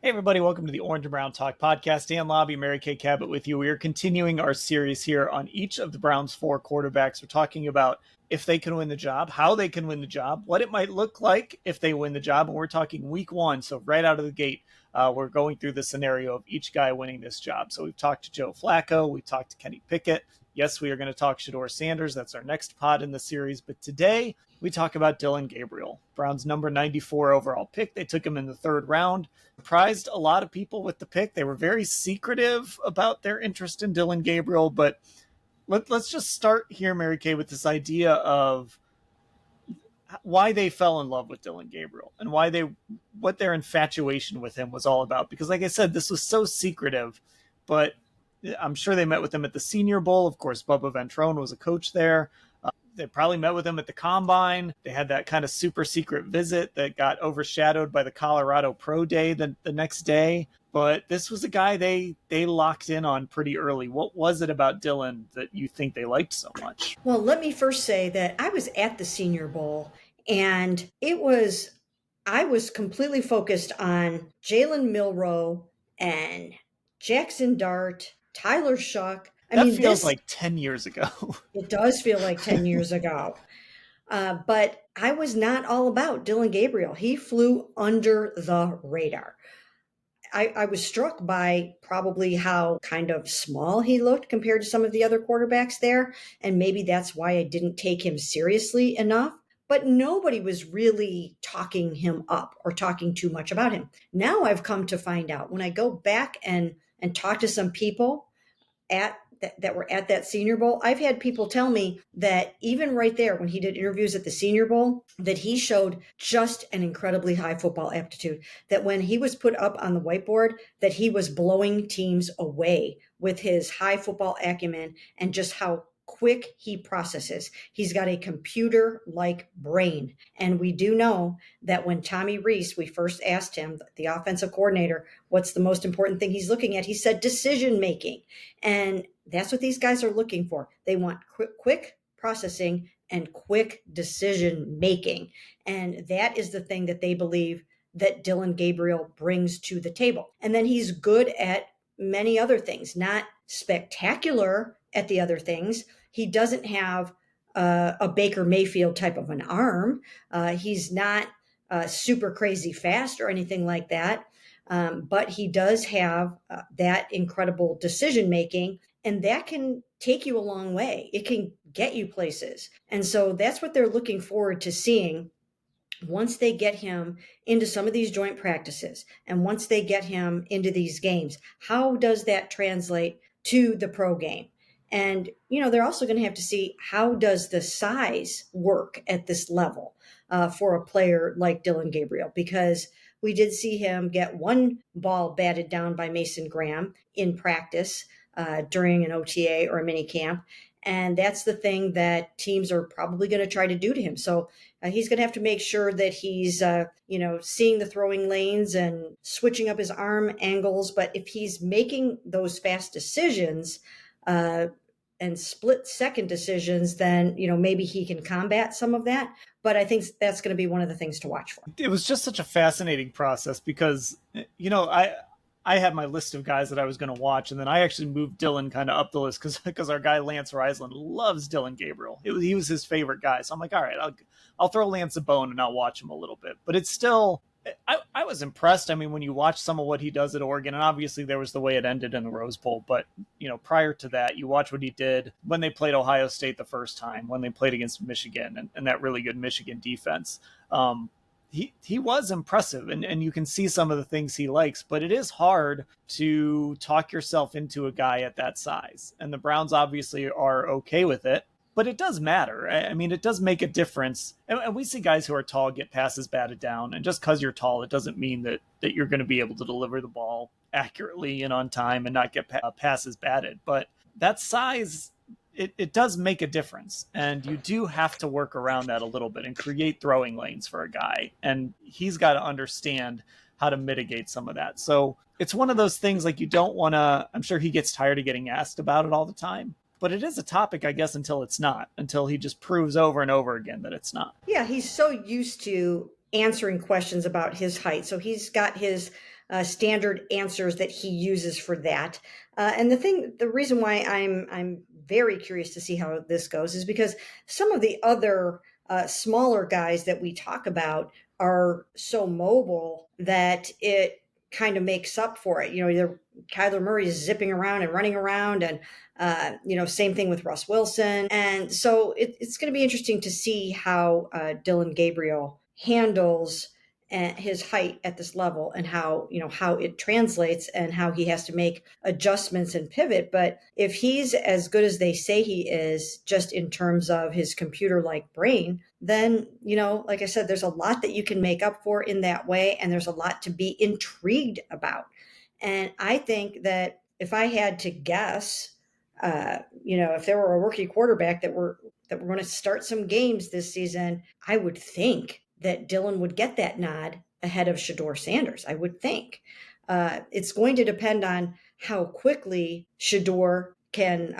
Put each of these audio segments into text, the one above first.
Hey everybody, welcome to the Orange and Brown Talk podcast. Dan Labbe, Mary Kay Cabot with you. We are continuing our series here on each of the Browns' four quarterbacks. We're talking about if they can win the job, how they can win the job, what it might look like if they win the job. And we're talking week one, so right out of the gate, we're going through the scenario of each guy winning this job. So we've talked to Joe Flacco, we've talked to Kenny Pickett. Yes, we are going to talk Shador Sanders. That's our next pod in the series. But today, we talk about Dillon Gabriel, Browns' number 94 overall pick. They took him in the third round. Surprised a lot of people with the pick. They were very secretive about their interest in Dillon Gabriel. But let's just start here, Mary Kay, with this idea of why they fell in love with Dillon Gabriel and what their infatuation with him was all about. Because like I said, this was so secretive, but I'm sure they met with him at the Senior Bowl. Of course, Bubba Ventrone was a coach there. They probably met with him at the Combine. They had that kind of super secret visit that got overshadowed by the Colorado Pro Day the next day. But this was a guy they locked in on pretty early. What was it about Dillon that you think they liked so much? Well, let me first say that I was at the Senior Bowl, and I was completely focused on Jalen Milroe and Jackson Dart, Tyler Shuck. That feels like 10 years ago. It does feel like 10 years ago. But I was not all about Dillon Gabriel. He flew under the radar. I was struck by probably how kind of small he looked compared to some of the other quarterbacks there. And maybe that's why I didn't take him seriously enough. But nobody was really talking him up or talking too much about him. Now I've come to find out when I go back and talk to some people that were at that Senior Bowl, I've had people tell me that even right there, when he did interviews at the Senior Bowl, that he showed just an incredibly high football aptitude, that when he was put up on the whiteboard, that he was blowing teams away with his high football acumen and just how quick he processes. He's got a computer-like brain. And we do know that when Tommy Rees, we first asked him, the offensive coordinator, what's the most important thing he's looking at? He said decision-making. And that's what these guys are looking for. They want quick processing and quick decision-making. And that is the thing that they believe that Dillon Gabriel brings to the table. And then he's good at many other things, not spectacular at the other things. He doesn't have a Baker Mayfield type of an arm. He's not super crazy fast or anything like that. But he does have that incredible decision making, and that can take you a long way. It can get you places. And so that's what they're looking forward to seeing once they get him into some of these joint practices and once they get him into these games. How does that translate to the pro game? And, they're also going to have to see how does the size work at this level for a player like Dillon Gabriel, because we did see him get one ball batted down by Mason Graham in practice during an OTA or a mini camp. And that's the thing that teams are probably going to try to do to him. So he's going to have to make sure that he's, seeing the throwing lanes and switching up his arm angles. But if he's making those fast decisions and split second decisions, then, maybe he can combat some of that. But I think that's going to be one of the things to watch for. It was just such a fascinating process because, I had my list of guys that I was going to watch, and then I actually moved Dillon kind of up the list because our guy Lance Reisland loves Dillon Gabriel. He was his favorite guy. So I'm like, all right, I'll throw Lance a bone and I'll watch him a little bit. But it's still, I was impressed. I mean, when you watch some of what he does at Oregon, and obviously there was the way it ended in the Rose Bowl, but prior to that, you watch what he did when they played Ohio State the first time, when they played against Michigan and that really good Michigan defense. He was impressive, and you can see some of the things he likes, but it is hard to talk yourself into a guy at that size. And the Browns obviously are okay with it, but it does matter. I mean, it does make a difference. And we see guys who are tall get passes batted down. And just because you're tall, it doesn't mean that you're going to be able to deliver the ball accurately and on time and not get passes batted. But that size, it does make a difference, and you do have to work around that a little bit and create throwing lanes for a guy. And he's got to understand how to mitigate some of that. So it's one of those things, like, you don't want to, I'm sure he gets tired of getting asked about it all the time, but it is a topic, I guess, until it's not, until he just proves over and over again that it's not. Yeah, he's so used to answering questions about his height. So he's got his standard answers that he uses for that. And the reason why I'm very curious to see how this goes is because some of the other smaller guys that we talk about are so mobile that it kind of makes up for it. Kyler Murray is zipping around and running around, and same thing with Russ Wilson. And so it's going to be interesting to see how Dillon Gabriel handles his height at this level, and how it translates, and how he has to make adjustments and pivot. But if he's as good as they say he is, just in terms of his computer like brain, then like I said, there's a lot that you can make up for in that way, and there's a lot to be intrigued about. And I think that if I had to guess, if there were a rookie quarterback that were going to start some games this season, I would think that Dillon would get that nod ahead of Shador Sanders. I would think. It's going to depend on how quickly Shador can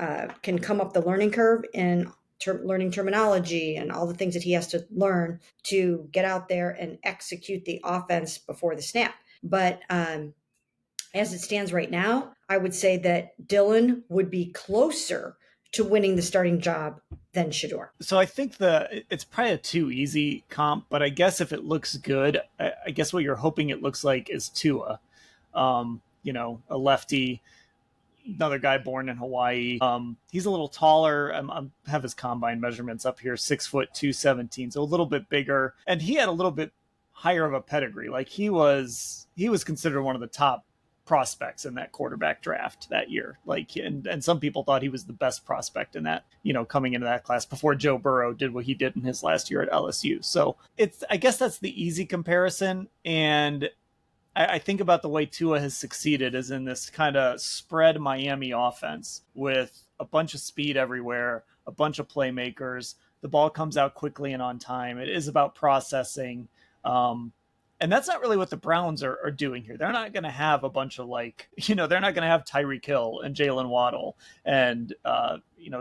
come up the learning curve in learning terminology and all the things that he has to learn to get out there and execute the offense before the snap. But as it stands right now, I would say that Dillon would be closer to winning the starting job than Shador. So I think it's probably a too easy comp, but I guess if it looks good, I guess what you're hoping it looks like is Tua, a lefty, another guy born in Hawaii. He's a little taller. I have his combine measurements up here, 6', 217, so a little bit bigger, and he had a little bit higher of a pedigree. Like he was considered one of the top prospects in that quarterback draft that year. Like, and some people thought he was the best prospect in that, coming into that class before Joe Burrow did what he did in his last year at LSU. So I guess that's the easy comparison. And I think about the way Tua has succeeded is in this kind of spread Miami offense with a bunch of speed everywhere, a bunch of playmakers. The ball comes out quickly and on time. It is about processing. And that's not really what the Browns are doing here. They're not going to have a bunch of they're not going to have Tyreek Hill and Jalen Waddle and,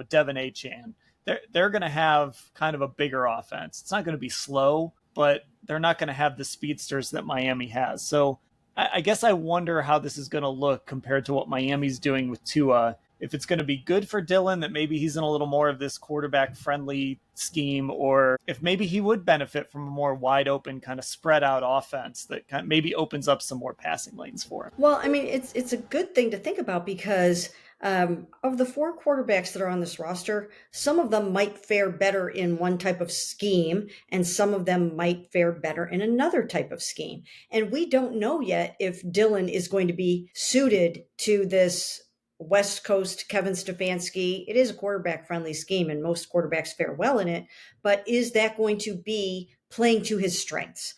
Devin Achane. They're going to have kind of a bigger offense. It's not going to be slow, but they're not going to have the speedsters that Miami has. So I guess I wonder how this is going to look compared to what Miami's doing with Tua. If it's going to be good for Dillon, that maybe he's in a little more of this quarterback-friendly scheme, or if maybe he would benefit from a more wide-open, kind of spread-out offense that kind of maybe opens up some more passing lanes for him. Well, I mean, it's a good thing to think about because of the 4 quarterbacks that are on this roster, some of them might fare better in one type of scheme, and some of them might fare better in another type of scheme. And we don't know yet if Dillon is going to be suited to this West Coast Kevin Stefanski. It is a quarterback friendly scheme and most quarterbacks fare well in it, but is that going to be playing to his strengths,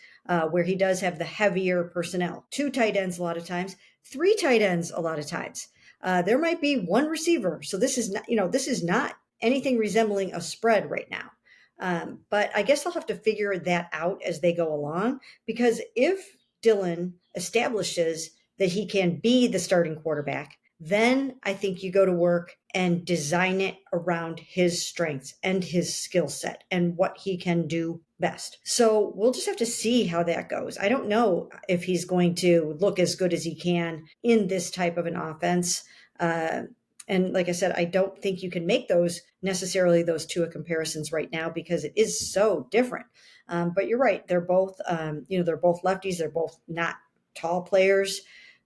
where he does have the heavier personnel? 2 tight ends a lot of times, 3 tight ends a lot of times. There might be 1 receiver. So this is not anything resembling a spread right now. But I guess they'll have to figure that out as they go along, because if Dillon establishes that he can be the starting quarterback, then I think you go to work and design it around his strengths and his skill set and what he can do best. So we'll just have to see how that goes. I don't know if he's going to look as good as he can in this type of an offense. And like I said, I don't think you can make those 2 comparisons right now because it is so different. But you're right. They're both, they're both lefties. They're both not tall players.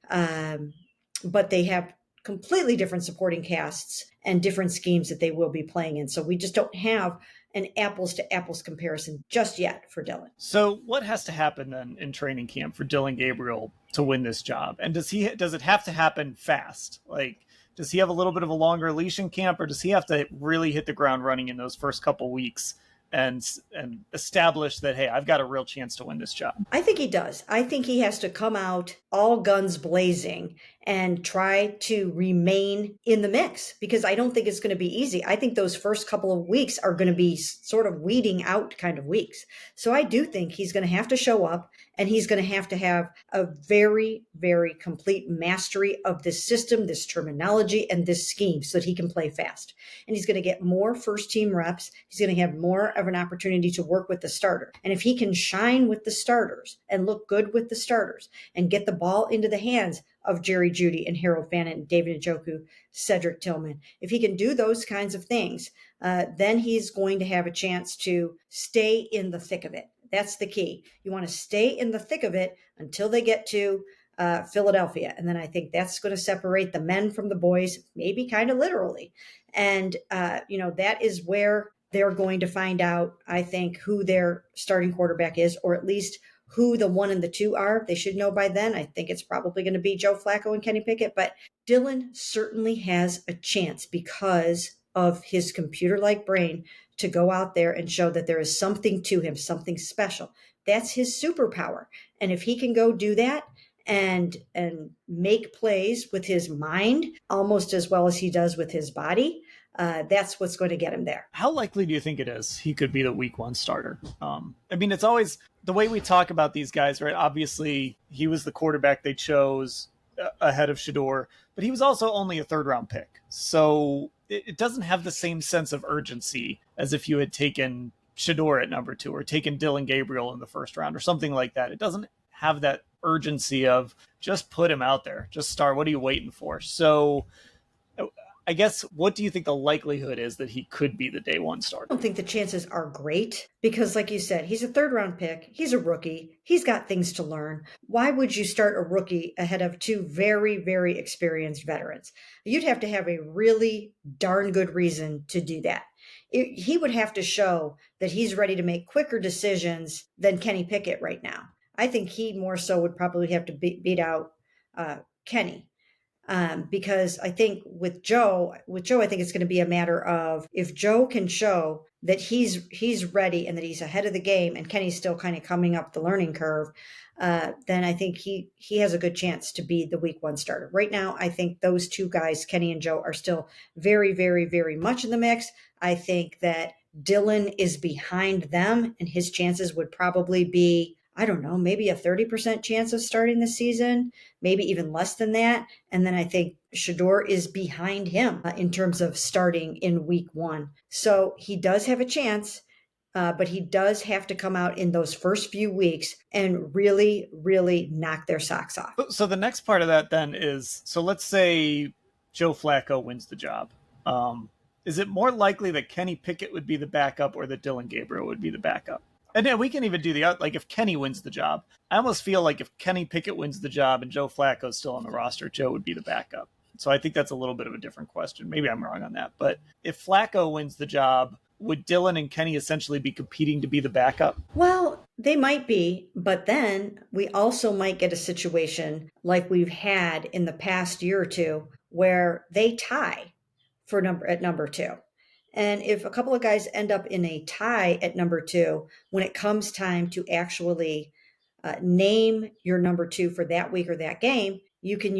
But they have completely different supporting casts and different schemes that they will be playing in. So we just don't have an apples to apples comparison just yet for Dillon. So what has to happen then in training camp for Dillon Gabriel to win this job? And does it have to happen fast? Like, does he have a little bit of a longer leash in camp, or does he have to really hit the ground running in those first couple weeks and establish that, hey, I've got a real chance to win this job? I think he does. I think he has to come out all guns blazing and try to remain in the mix, because I don't think it's going to be easy. I think those first couple of weeks are going to be sort of weeding out kind of weeks. So I do think he's going to have to show up And he's going to have a very, very complete mastery of this system, this terminology, and this scheme so that he can play fast. And he's going to get more first team reps. He's going to have more of an opportunity to work with the starter. And if he can shine with the starters and look good with the starters and get the ball into the hands of Jerry Jeudy and Harold Fannin, David Njoku, Cedric Tillman, if he can do those kinds of things, then he's going to have a chance to stay in the thick of it. That's the key. You want to stay in the thick of it until they get to Philadelphia. And then I think that's going to separate the men from the boys, maybe kind of literally. And, that is where they're going to find out, I think, who their starting quarterback is, or at least who the 1 and the 2 are. They should know by then. I think it's probably going to be Joe Flacco and Kenny Pickett. But Dillon certainly has a chance because of his computer-like brain to go out there and show that there is something to him, something special. That's his superpower. And if he can go do that and make plays with his mind almost as well as he does with his body, that's what's going to get him there. How likely do you think it is he could be the week 1 starter? It's always the way we talk about these guys, right? Obviously, he was the quarterback they chose ahead of Shador, but he was also only a 3rd round pick. So it doesn't have the same sense of urgency as if you had taken Shador at number 2 or taken Dillon Gabriel in the 1st round or something like that. It doesn't have that urgency of just put him out there, just start. What are you waiting for? So I guess, what do you think the likelihood is that he could be the day 1 starter? I don't think the chances are great because, like you said, he's a 3rd round pick. He's a rookie. He's got things to learn. Why would you start a rookie ahead of 2 very, very experienced veterans? You'd have to have a really darn good reason to do that. He would have to show that he's ready to make quicker decisions than Kenny Pickett right now. I think he more so would probably have to beat out Kenny. Because I think with Joe, I think it's going to be a matter of if Joe can show that he's ready and that he's ahead of the game, and Kenny's still kind of coming up the learning curve, then I think he has a good chance to be the week 1 starter. Right now, I think those 2 guys, Kenny and Joe, are still very, very, very much in the mix. I think that Dillon is behind them, and his chances would probably be, I don't know, maybe a 30% chance of starting this season, maybe even less than that. And then I think Shador is behind him in terms of starting in week 1. So he does have a chance, but he does have to come out in those first few weeks and really, really knock their socks off. So the next part of that then is, so let's say Joe Flacco wins the job. Is it more likely that Kenny Pickett would be the backup or that Dillon Gabriel would be the backup? And then we can even do like if Kenny wins the job, I almost feel like if Kenny Pickett wins the job and Joe Flacco's still on the roster, Joe would be the backup. So I think that's a little bit of a different question. Maybe I'm wrong on that. But if Flacco wins the job, would Dillon and Kenny essentially be competing to be the backup? Well, they might be, but then we also might get a situation like we've had in the past year or two where they tie at number 2. And if a couple of guys end up in a tie at number 2, when it comes time to actually name your number 2 for that week or that game, you can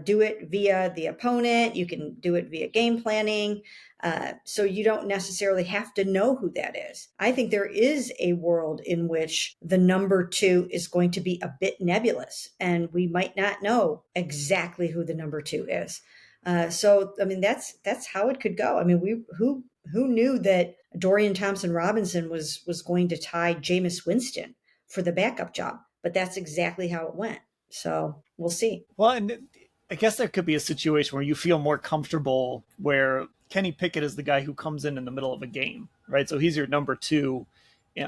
do it via the opponent. You can do it via game planning. So you don't necessarily have to know who that is. I think there is a world in which the number 2 is going to be a bit nebulous, and we might not know exactly who the number 2 is. So, I mean, that's how it could go. I mean, who knew that Dorian Thompson-Robinson was going to tie Jameis Winston for the backup job? But that's exactly how it went. So we'll see. Well, and I guess there could be a situation where you feel more comfortable where Kenny Pickett is the guy who comes in the middle of a game, right? So he's your number 2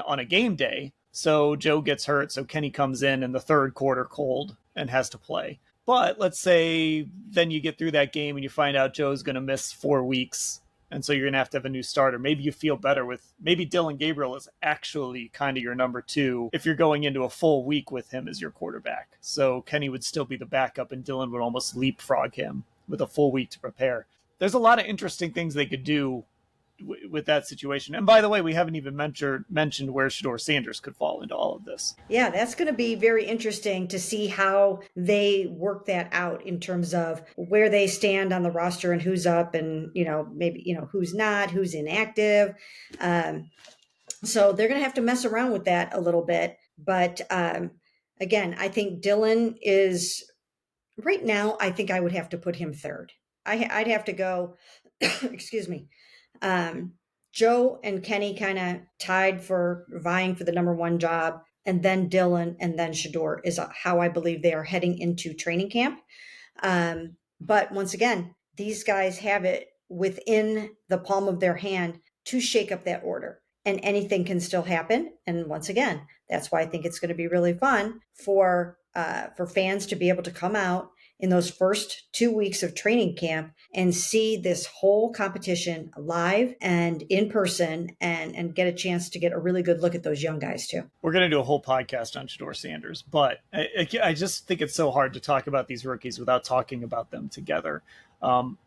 on a game day. So Joe gets hurt. So Kenny comes in the 3rd quarter cold and has to play. But let's say then you get through that game and you find out Joe's going to miss 4 weeks. And so you're going to have a new starter. Maybe you feel better with, maybe Dillon Gabriel is actually kind of your number 2 if you're going into a full week with him as your quarterback. So Kenny would still be the backup and Dillon would almost leapfrog him with a full week to prepare. There's a lot of interesting things they could do with that situation. And by the way, we haven't even mentioned where Shador Sanders could fall into all of this. Yeah, that's going to be very interesting to see how they work that out in terms of where they stand on the roster and who's up and, maybe, who's not, who's inactive. So they're going to have to mess around with that a little bit. But again, I think Dillon is right now. I think I would have to put him third. I'd have to go, excuse me. Um, Joe and Kenny kind of tied for vying for the number one job, and then Dillon and then Shador is how I believe they are heading into training camp. But once again, these guys have it within the palm of their hand to shake up that order. And anything can still happen. And once again, that's why I think it's going to be really fun for fans to be able to come out in those first 2 weeks of training camp and see this whole competition live and in person, and get a chance to get a really good look at those young guys too. We're going to do a whole podcast on Shador Sanders, but I just think it's so hard to talk about these rookies without talking about them together. Um,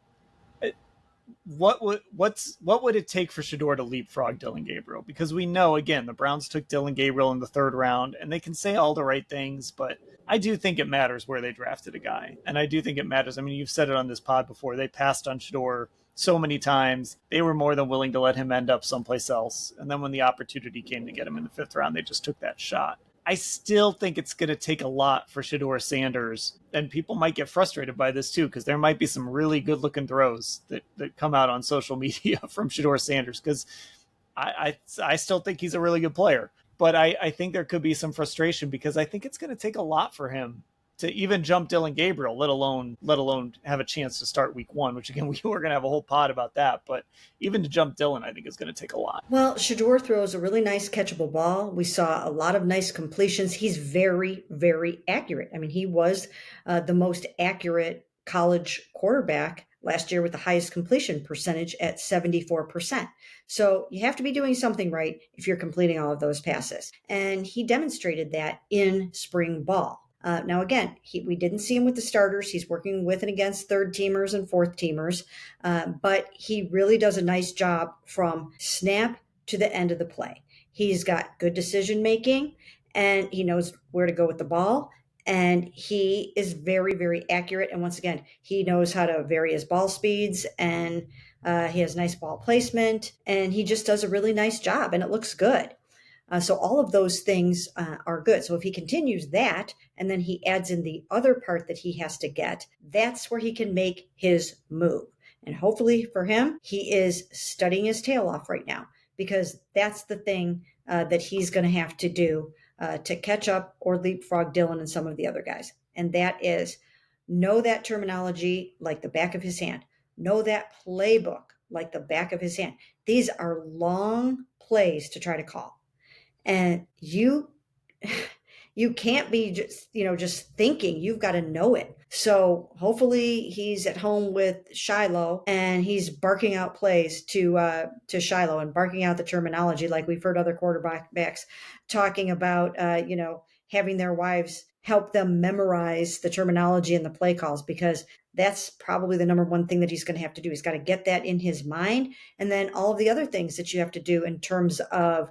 what would it take for Shador to leapfrog Dillon Gabriel? Because we know, again, the Browns took Dillon Gabriel in the third round, and they can say all the right things, but I do think it matters where they drafted a guy, and I do think it matters. I mean, you've said it on this pod before. They passed on Shador so many times. They were more than willing to let him end up someplace else, and then when the opportunity came to get him in the fifth round, they just took that shot. I still think it's going to take a lot for Shador Sanders, and people might get frustrated by this too, because there might be some really good looking throws that come out on social media from Shador Sanders, because I still think he's a really good player, but I think there could be some frustration because I think it's going to take a lot for him to even jump Dillon Gabriel, let alone have a chance to start week one, which again, we were going to have a whole pod about that. But even to jump Dillon, I think is going to take a lot. Well, Shador throws a really nice catchable ball. We saw a lot of nice completions. He's very, very accurate. I mean, he was the most accurate college quarterback last year with the highest completion percentage at 74%. So you have to be doing something right if you're completing all of those passes. And he demonstrated that in spring ball. Now, again, we didn't see him with the starters. He's working with and against third teamers and fourth teamers, but he really does a nice job from snap to the end of the play. He's got good decision making, and he knows where to go with the ball, and he is very, very accurate. And once again, he knows how to vary his ball speeds, and he has nice ball placement, and he just does a really nice job, and it looks good. So all of those things are good. So if he continues that, and then he adds in the other part that he has to get, that's where he can make his move. And hopefully for him, he is studying his tail off right now, because that's the thing that he's going to have to do to catch up or leapfrog Dillon and some of the other guys. And that is know that terminology like the back of his hand, know that playbook like the back of his hand. These are long plays to try to call. And you can't be just thinking. You've got to know it. So hopefully he's at home with Shiloh and he's barking out plays to Shiloh and barking out the terminology like we've heard other quarterbacks talking about, having their wives help them memorize the terminology and the play calls, because that's probably the number one thing that he's going to have to do. He's got to get that in his mind. And then all of the other things that you have to do in terms of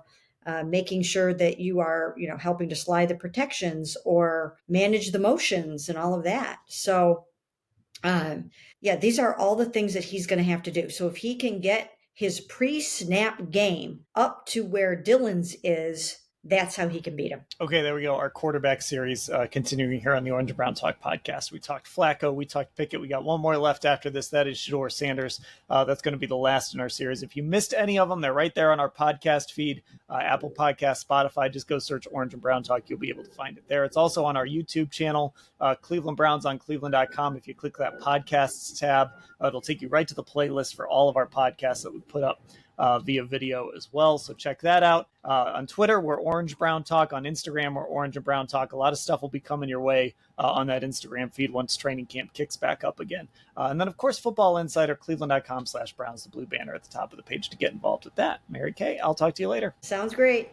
making sure that you are, helping to slide the protections or manage the motions and all of that. So, these are all the things that he's going to have to do. So if he can get his pre-snap game up to where Dillon's is, that's how he can beat him. Okay, there we go. Our quarterback series continuing here on the Orange and Brown Talk podcast. We talked Flacco, we talked Pickett. We got one more left after this. That is Shador Sanders. That's going to be the last in our series. If you missed any of them, they're right there on our podcast feed, Apple Podcast, Spotify. Just go search Orange and Brown Talk. You'll be able to find it there. It's also on our YouTube channel, Cleveland Browns on cleveland.com. If you click that podcasts tab, it'll take you right to the playlist for all of our podcasts that we put up via video as well. So check that out. On Twitter, we're Orange Brown Talk. On Instagram, we're Orange and Brown Talk. A lot of stuff will be coming your way on that Instagram feed once training camp kicks back up again. And then, of course, Football Insider, cleveland.com/Browns, the blue banner at the top of the page to get involved with that. Mary Kay, I'll talk to you later. Sounds great.